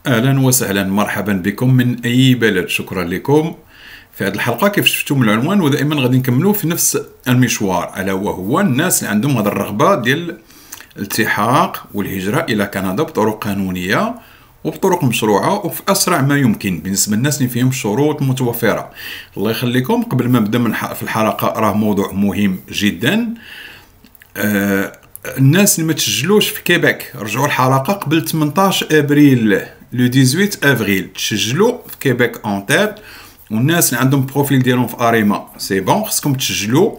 اهلا وسهلا، مرحبا بكم من اي بلد. شكرا لكم. في هذه الحلقه كيف شفتوا من العنوان ودائما غادي نكملوا في نفس المشوار، الا وهو الناس اللي عندهم هذه الرغبه ديال الالتحاق والهجره الى كندا بطرق قانونيه وبطرق مشروعه وفي اسرع ما يمكن بالنسبه للناس اللي فيهم الشروط المتوفره. الله يخليكم، قبل ما نبدا في الحلقه راه موضوع مهم جدا. الناس اللي ما تسجلوش في كيبيك رجعوا الحلقه قبل 18 ابريل، لو 18 افريل تسجلوا في كيبيك اون تيت. والناس اللي عندهم بروفيل ديالهم في اريما سي بون، خصكم تسجلوا.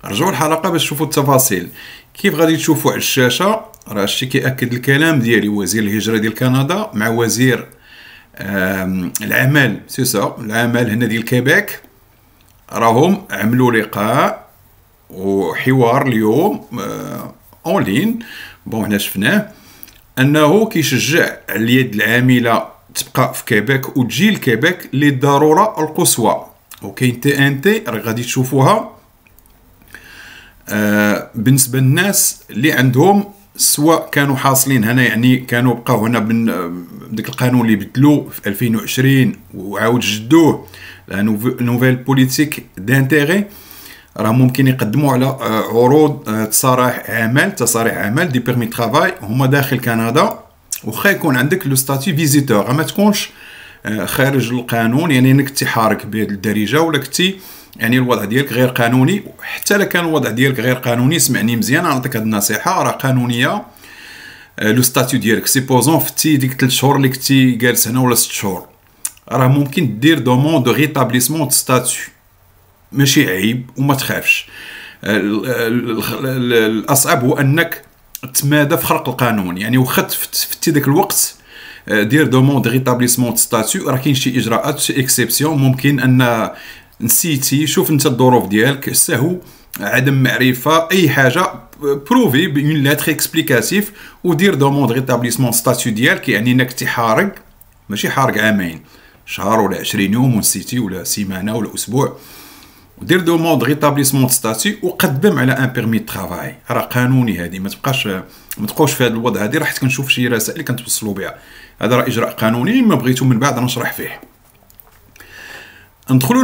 رجعوا الحلقه باش تشوفوا التفاصيل. كيف غادي تشوفوا على الشاشه راه الشيء كيأكد الكلام ديالي وزير الهجره ديال كندا مع وزير العمل العمل هنا ديال كيبيك، راهم عملوا لقاء وحوار اليوم اون لين. بون هنا شفناه انه كيشجع اليد العامله تبقى في كيبيك وتجي لكيبيك للضروره القصوى. وكاين تي ان تي راه غادي تشوفوها بالنسبه للناس اللي عندهم سواء كانوا حاصلين هنا، يعني كانوا بقاو هنا بديك القانون اللي بدلوه في 2020 وعاود جدوه لا نوفيل بوليتيك دانتيغي، راه ممكن يقدموا على عروض تصاريح عمل دي بيرمي ترافاي هما داخل كندا. وخا يكون عندك لو ستاتيو فيزيتور، ما تكونش خارج القانون، يعني انك تحارك بهذه الدارجه ولا كنتي يعني الوضع ديالك غير قانوني. حتى لو كان الوضع ديالك غير قانوني اسمعني مزيان، نعطيك هذه النصيحه راه قانونيه. لو ستاتيو ديالك سيبوزون فتي ديك 3 شهور اللي كنتي جالس هنا ولا 6 شهور، راه ممكن دير دوموند دو ريتابليسمون دو ستاتيو، ماشي عيب وما تخافش. الاصعب هو انك تمادى في خرق القانون، يعني وخا فتي ذاك الوقت دير دوموند ريتابليسمون دو ستاتيو، راه كاين شي اجراءات شي اكسيبسيون، ممكن ان نسيتي، شوف انت الظروف ديالك، سهو، عدم معرفه، اي حاجه بروفي بون لاتر اكسبليكاتيف ودير دوموند ريتابليسمون ستاتيو ديالك، يعني انك تحارق ماشي حارق عامين، شهر ولا 20 يوم ونسيتي ولا سيمانه ولا اسبوع، ودير دوموند ريتابليسمون ستاتيو وقدم على ان بيرمي ترافاي. راه قانوني هذه، ما تبقاوش في هذا الوضع هذه، راح كنشوف شي رسائل اللي كنتوصلوا بها. هذا راه اجراء قانوني، ما بغيتو من بعد نشرح فيه. ندخلوا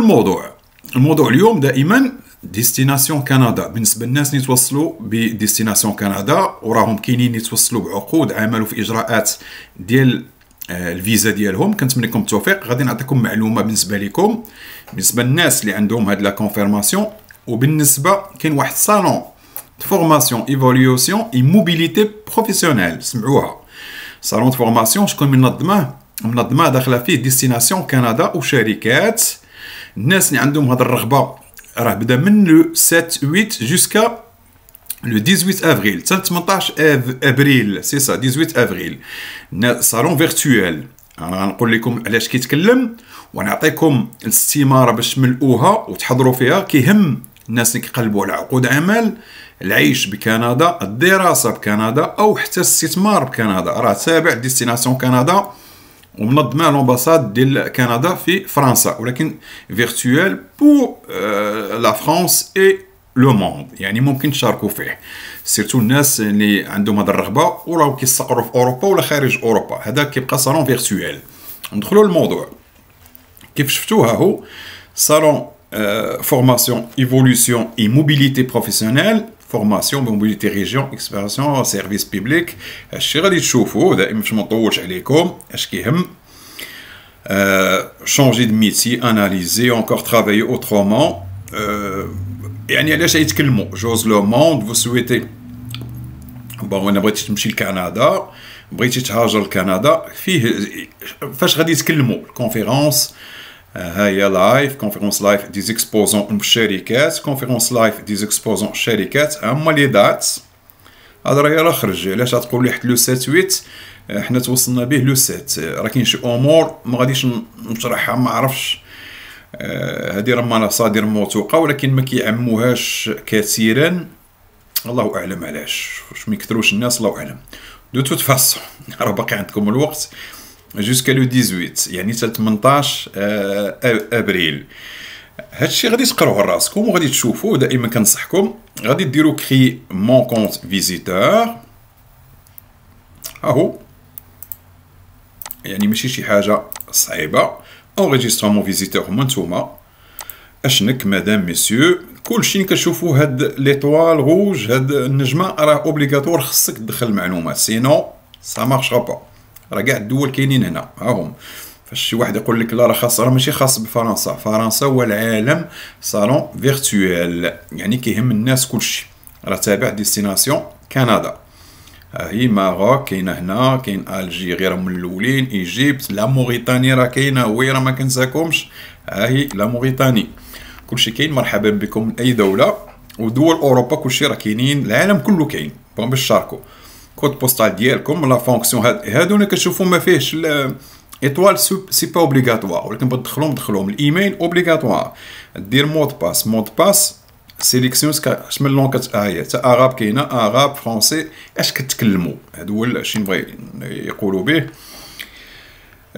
الموضوع اليوم. دائما ديستيناسيون كندا بالنسبه للناس اللي يتوصلوا بديستيناسيون كندا وراهم كاينين يتوصلوا بعقود عمل وفي اجراءات ديال الفيزا ديالهم، كنتمنى لكم التوفيق. غادي نعطيكم معلومه بالنسبه لكم، بالنسبه للناس اللي عندهم هاد لا كونفيرماسيون. وبالنسبه كاين واحد صالون د فورماسيون ايفاليوسيون اي موبيليتي بروفيسيونيل، سمعوها. صالون د فورماسيون شكون منظمه داخله فيه ديستيناسيون كندا وشركات. الناس اللي عندهم هاد الرغبه راه بدا من لو 7 8 جوسكا لو 18 افريل حتى 18 ابريل، سي سا 18 افريل. صالون فيرتوال. انا غنقول لكم علاش كيتكلم ونعطيكم الاستماره باش تملؤوها وتحضروا فيها. كيهم الناس اللي كيقلبوا على عقود عمل، العيش بكندا، الدراسه بكندا او حتى الاستثمار بكندا. راه تابع ديستيناسيون كندا ومنظمه لومباساد ديال كندا في فرنسا، ولكن فيرتوال بو لا فرانس اي لو موند، يعني ممكن تشاركوا فيه. سيرتو الناس اللي عندهم هذه الرغبه وراو كيستقروا في اوروبا ولا خارج اوروبا، هذا كيبقى صالون فيرتوال. ندخلوا للموضوع. كيف شفتوها هو صالون فورماسيون ايفولوسيون اي موبيليتي بروفيسيونيل، فورماسيون موبيليتي ريجيون اكسبيراسيون سيرفيس بيبليك. هادشي غادي تشوفوه دائما باش ما نطولش عليكم. اش كيهم changer de métier, analyser, encore travailler autrement. يعني علاش يتكلموا جوز لو موند فو سويتي. بون انا بغيتي تمشي لكندا، بغيتي تهاجر لكندا، فيه فاش غادي يتكلموا الكونفيرونس. هاهي لايف كونفيرونس لايف دي زيكسبوزون الشركات، كونفيرونس لايف دي زيكسبوزون الشركات. هما لي دات هذا راه خرج. علاش تقول لي حتى لو 7 8 حنا توصلنا به لو 7؟ راه كاين شي امور ما غاديش نشرحها، ما عرفش. هذه راه مصادر موثوقه ولكن ما كيعموهاش كثيرا، الله اعلم علاش، واش ما يكثروش الناس، الله اعلم. دو توت فاسون راه باقي عندكم الوقت جوسكا لو 18، يعني حتى 18 ابريل. هادشي غادي تقراوه راسكم وغادي تشوفوه. دائما كنصحكم غادي ديروا كري مون كونت فيزيتور، اهو يعني ماشي شي حاجه صعيبه. اونغيجيسترمون فيزيتور هما نتوما اشنك مدام ميسيو كلشي كتشوفوا هاد ليطوال روج هاد النجمه راه اوبليغاتوار خصك تدخل المعلومات سينو سا مارش با. راه كاع الدول كاينين هنا ها هم. فاش شي واحد يقول لك لا راه خاص راه ماشي خاص بفرنسا. فرنسا هو العالم صالون فيرتويال يعني كيهم الناس كلشي. راه تابع ديستيناسيون كندا. ها هي ماروك كاينه هنا كاين الجيري راه من الاولين ايجيبت لا موريتاني راه كاينه وي راه ما كنساكمش. ها هي لا موريتاني كلشي كاين. مرحبا بكم من اي دوله ودول اوروبا كلشي راه كاينين العالم كله كاين باش تشاركوا. كود بوستال ديالكم لا فونكسيون هادو اللي كتشوفوا ما فيهش ايطوال سي با اوبليغاتوار ولكن تدخلوهم الايميل اوبليغاتوار. دير مود باس سيليكسيون اش من لون هي تا اغاب كاينه اغاب فرونسي اش كتكلموا هادو هو اش نبغي يقولوا به.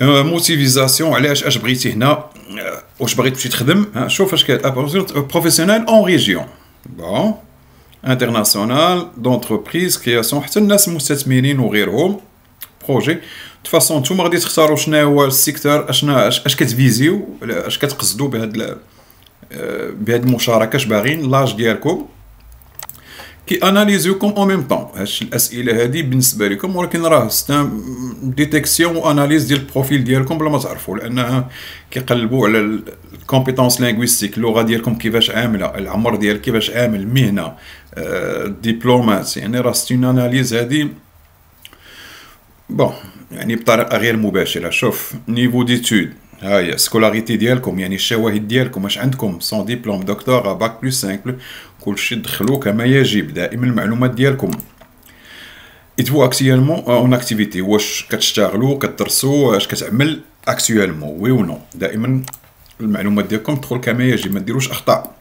موتيفيزاسيون علاش اش بغيتي هنا واش باغي تمشي تخدم. شوف اش كاين بروفيسيونيل اون ريجيون بون انترناسيونال دونتربريز كرياسيون حتى الناس المستثمرين وغيرهم بروجي. دو فاسون نتوما غادي تختاروا شنو هو السيكتور اش كتفيزيو اش كتقصدوا بهاد المشاركه اش باغيين لاج ديالكم كي اناليزيوكم اون ميم طون. هاش الاسئله هذه بالنسبه لكم ولكن راه ستان ديتيكسيون واناليز ديال البروفيل ديالكم بلا ما تعرفوا لان كيقلبوا على الكومبيتونس لينغويستيك اللغه ديالكم كيفاش عامله العمر ديال كيفاش عامل المهنه الدبلومات يعني راه ستون اناليز هذه بون يعني بطريقه غير مباشره. شوف نيفو ديتود ها هي سكولاريتي ديالكم يعني الشواهد ديالكم واش عندكم سون ديبلوم دكتوراه باك بلس 5 كلشي دخلوا كما يجب. دائما المعلومات ديالكم اتفو اكسيالمون اون اكتيفيتي واش كتشتغلوا كتدرسوا اش كتعمل اكسيالمون وي و نو. دائما المعلومات ديالكم تدخل كما يجب ما ديروش اخطاء.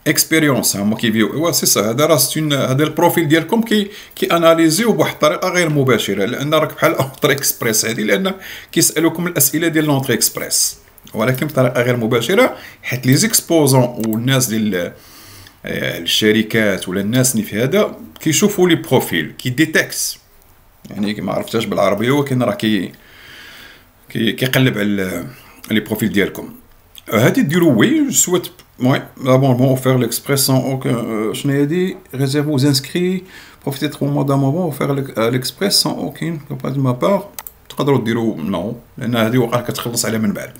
اكسبيريونس هما كيفيو ايوا سي سا هذا راه ستون هذا البروفيل ديالكم كي اناليزيو بواحد الطريقه غير مباشره لان راك بحال اونتري اكسبريس هذه لان كيسالوكم الاسئله ديال لونتري اكسبريس ولكن بطريقه غير مباشره حيت لي زيكسبوزون والناس ديال الشركات ولا الناس اللي في هذا كيشوفوا لي بروفيل كيديتكس يعني ما عرفتهاش بالعربيه ولكن راه كيقلب على لي بروفيل ديالكم. هادي ديروا وي سويت ouais l'abonnement offert l'express sans aucun je n'ai dit réservé aux inscrits profitez de mon abonnement offert l'express sans aucune pas de ma part تقدروا ديروا نو لان هذه وقع كتخلص على من بعد.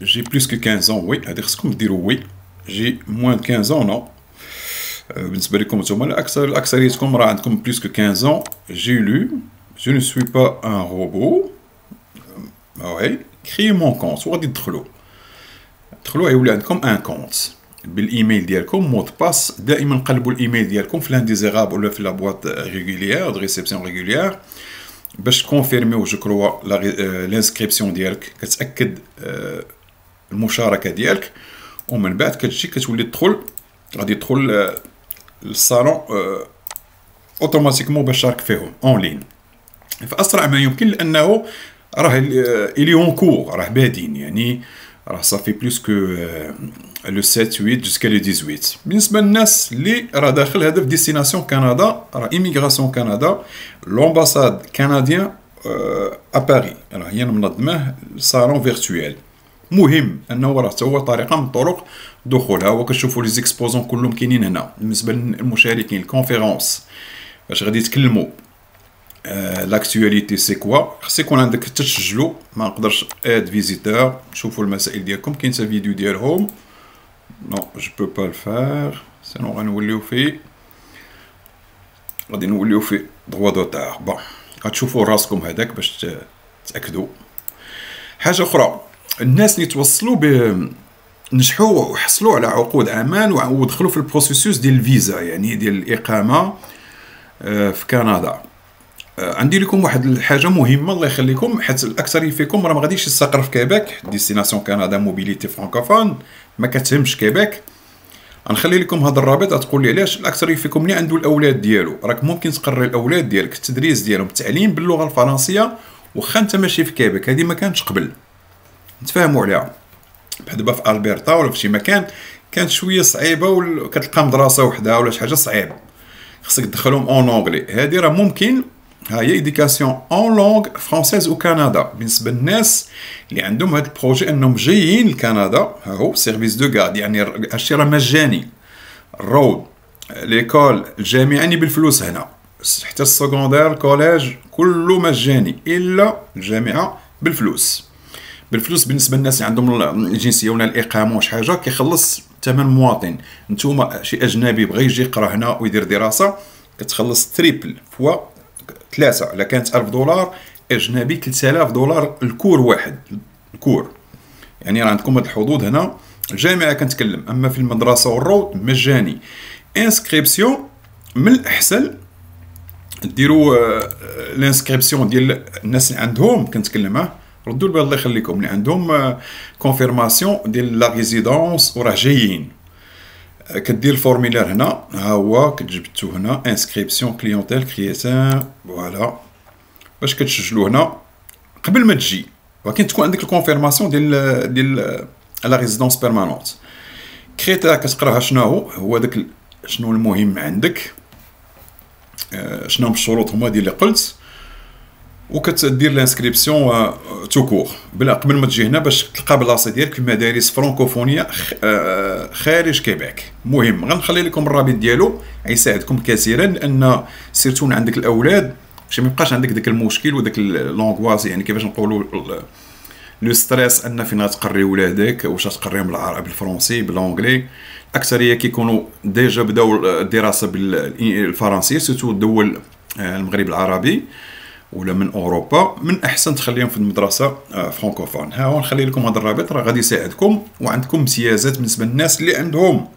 جي بلوس كو 15 وي هذه خصكم ديروا وي جي موان 15 نو. بالنسبه لكم نتوما الاكثريتكم راه عندكم بلوس كو 15 جي لو جو نو سوي با ان روبو وي كري مون كونت وغادي تدخلوا يولي عندكم ان كونت بالايميل ديالكم مود باس. دائما قلبوا الايميل ديالكم في لانديزيرابل ولا في لابواط ريغوليير دو ريسيبسيون ريغوليير باش كونفيرميو جو كروا لانسكريبسيون ديالك كتاكد المشاركه ديالك ومن بعد كتجي كتولي تدخل غادي تدخل للصالون اوتوماتيكمون باش تشارك فيهم اون لين في اسرع ما يمكن لانه راه الي اون كور راه بادين يعني راه صافي بلوس كو لو 7 8 جوسكا لو 18. بالنسبه للناس اللي راه داخل هدف ديستيناسيون كندا راه ايميغراسيون كندا لومباساد كنديان ا باري راه هي منظمه صالون فيرتويال. مهم انه راه حتى هو طريقه من طرق دخولها وكتشوفوا لي زيكسبوزون كلهم كاينين هنا. بالنسبه للمشاركين الكونفيرونس باش غادي يتكلموا لاكتواليتي سي كوا خص يكون عندك تسجلوا ما نقدرش اد فيزيتور شوفوا المسائل ديالكم كاين حتى فيديو ديالهم نو جو بو با الفار سينو غنوليو فيه غادي نوليو في دروا دوتار. بون غتشوفوا راسكم هذاك باش تاكدوا. حاجه اخرى الناس اللي توصلوا نجحوا وحصلوا على عقود عمل ودخلوا في البروسيسوس ديال الفيزا يعني ديال الاقامه في كندا. عندي لكم واحد الحاجه مهمه الله يخليكم حيت الاكثر فيكم راه ما غاديش يستقر في كيبيك ديستيناسيون كندا موبيليتي فرانكوفون ما كتهمش كيبيك. غنخلي لكم هذا الرابط غتقول لي علاش الاكثر فيكم اللي عنده الاولاد ديالو راك ممكن تقري الاولاد ديالك التدريس ديالهم التعليم باللغه الفرنسيه واخا انت ماشي في كيبيك. هذه ما كانتش قبل نتفاهموا عليها بحال دابا في البرتا ولا في شي مكان كانت شويه صعيبه وكتلقى مدرسه وحده ولا شي حاجه صعيبه خصك تدخلهم اون اونغلي. هذه راه ممكن ها هي إديكاسيون أون لونغ فرونسيز أو كندا. بالنسبة للناس اللي عندهم هاد البروجي أنهم جايين لكندا، ها هو سيرفيس دو غارد، يعني هادشي راه مجاني. الرود، ليكول، الجامعة يعني بالفلوس هنا، حتى السكوندير، الكوليج كله مجاني إلا الجامعة بالفلوس. بالفلوس بالنسبة للناس اللي عندهم الجنسية ولا الإقامة وش حاجة كيخلص ثمن مواطن. نتوما شي أجنبي بغى يجي يقرا هنا ويدير دراسة كتخلص تريبل فوا 3. إلا كانت $1000 أجنبي 3000 دولار الكور واحد. الكور يعني راه عندكم هاد الحظوظ هنا. الجامعة كنتكلم، أما في المدرسة والروض مجاني. انسكريبسيون من الأحسن ديروا الانسكريبسيون ديال الناس اللي عندهم، كنتكلم ردوا البال الله يخليكم، اللي عندهم كونفيرماسيون ديال لا ريزيدونس وراه جايين. كدير الفورميلار هنا، ها هو كتجبدو هنا انسكريبسيون كليونتيل كرياتان، فوالا باش كتسجلو هنا قبل ما تجي، ولكن تكون عندك الكونفيرماسيون ديال لا ريزيدونس بيرمانونت. كريتير كتقراها شنو هو داك شنو المهم عندك، شنو هما الشروط هما ديال اللي قلت، وكتدير لانسكريبسيون تو كور بلا قبل ما تجي هنا باش تلقى بلاصه ديالك في مدارس فرانكوفونيه خارج كيبيك. مهم غنخلي لكم الرابط ديالو يساعدكم كثيرا، لان سيرتو عندك الاولاد باش ما يبقاش عندك داك المشكل وداك لونغواز، يعني كيفاش نقولوا لو ستريس ان فين غتقري ولادك، واش غتقريهم بالعربي بالفرنسي بالانجلي. الاكثريه كيكونوا ديجا بداو الدراسه بالفرنسيه، سيرتو الدول المغرب العربي ولا من اوروبا. من احسن تخليهم في المدرسه فرانكوفون. ها هو نخلي لكم هذا الرابط راه غادي يساعدكم، وعندكم امتيازات بالنسبه للناس اللي عندهم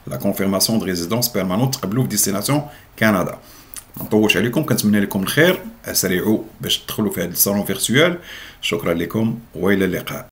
لا كونفيرماسيون دو ريزيدونس بيرمانونت تقبلوا في ديستيناسيون كندا. ما نطولش عليكم، كنتمنى لكم الخير، اسرعوا باش تدخلوا في هذا الصالون فيرتوال. شكرا لكم والى اللقاء.